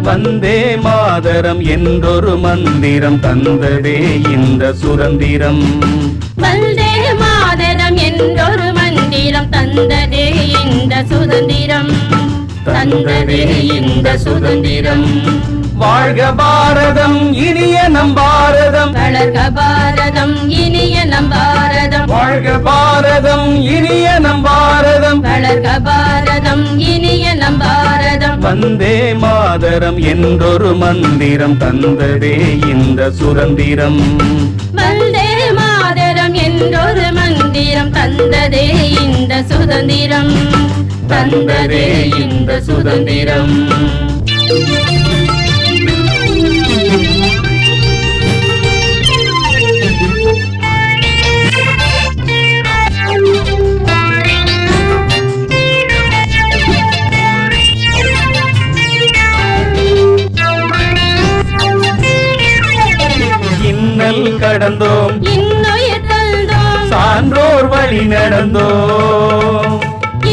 வந்தே மாதரம் என்றொரு மந்திரம் தந்ததே இந்த சுதந்திரம். வந்தே மாதரம் என்றொரு மந்திரம் தந்ததே இந்த சுதந்திரம். தந்ததே இந்த சுதந்திரம். வாழ்க பாரதம் இனிய நம் பாரதம். வளர்க பாரதம் இனிய நம் பாரதம். வாழ்க பாரதம் இனிய நம் பாரதம். வளர்க பாரதம் இனிய நம் பாரதம். வந்தே மாதரம் என்றொரு மந்திரம் தந்ததே இந்த சுதந்திரம். வந்தே மாதரம் என்றொரு மந்திரம் தந்ததே இந்த சுதந்திரம். தந்ததே இந்த சுதந்திரம். இன்னல் கடந்தோம் இன்னுயிர் தந்தோம் சான்றோர் வழி நடந்தோம்.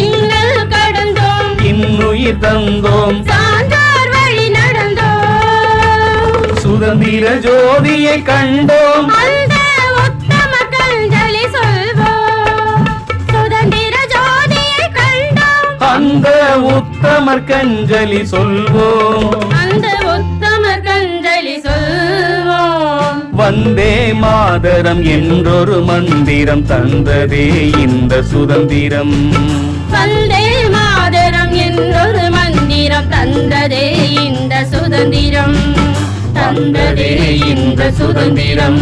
இன்னல் கடந்தோம் இன்னுயிர் தந்தோம் சான்றோர் வழி நடந்தோம். சுதந்திர ஜோதியை கண்டோம். அந்த உத்தம கஞ்சலி சொல்வோம். சுதந்திர ஜோதியை கண்டோம். அந்த உத்தமர் கஞ்சலி சொல்வோம். அந்த உத்தம கஞ்சலி சொல்வோம். வந்தே மாதரம் என்றொரு மந்திரம் தந்ததே இந்த சுதந்திரம். வந்தே மாதரம் என்றொரு மந்திரம் தந்ததே இந்த சுதந்திரம். தந்ததே இந்த சுதந்திரம்.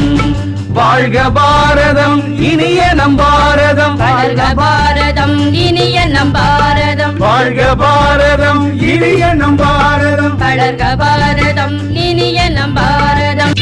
வாழ்க பாரதம் இனிய நம் பாரதம். வளர்க பாரதம் இனிய நம் பாரதம். வாழ்க பாரதம் இனிய நம் பாரதம். வளர்க பாரதம் இனிய நம் பாரதம்.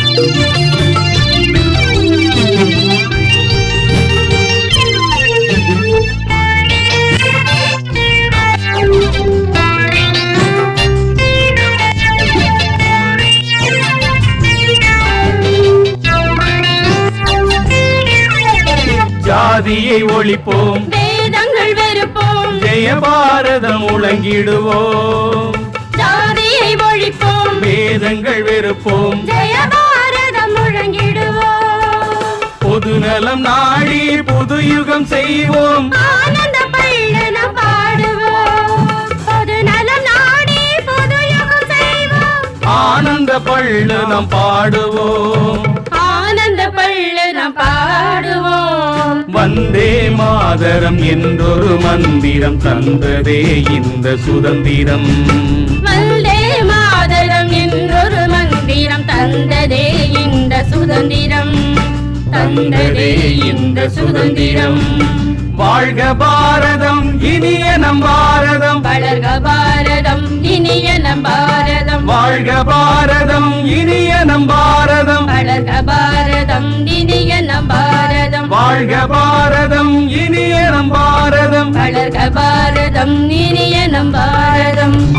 ஜாதியை ஒழிப்போம் வேதங்கள் வெறுப்போம். ஜெய பாரதம் முழங்கிடுவோம். ஜாதியை ஒழிப்போம். வேதங்கள் வெறுப்போம். ஜெய பாரதம் முழங்கிடுவோம். பொதுநலம் நாடி புது யுகம் செய்வோம். ஆனந்த பள்ளனம் பாடுவோம். பொது நலம் நாடி புது யுகம் செய்வோம். ஆனந்த பள்ளனம் பாடுவோம். ஆனந்த பள்ளனம் பாடுவோம். வந்தே மாதரம் என்றொரு மந்திரம் தந்ததே இந்த சுதந்திரம். வந்தே மாதரம் என்றொரு மந்திரம் தந்ததே இந்த சுதந்திரம். தந்ததே இந்த சுதந்திரம். வாழ்க பாரதம் இனிய நம் பாரதம். வளர்க பாரதம் இனிய நம் பாரதம். வாழ்க பாரதம் இனிய நம் பாரதம். வளர்க பாரதம் இனிய நம் பாரதம். வாழ்க பாரதம் இனிய நம் பாரதம். வளர்க பாரதம் இனிய நம் பாரதம்.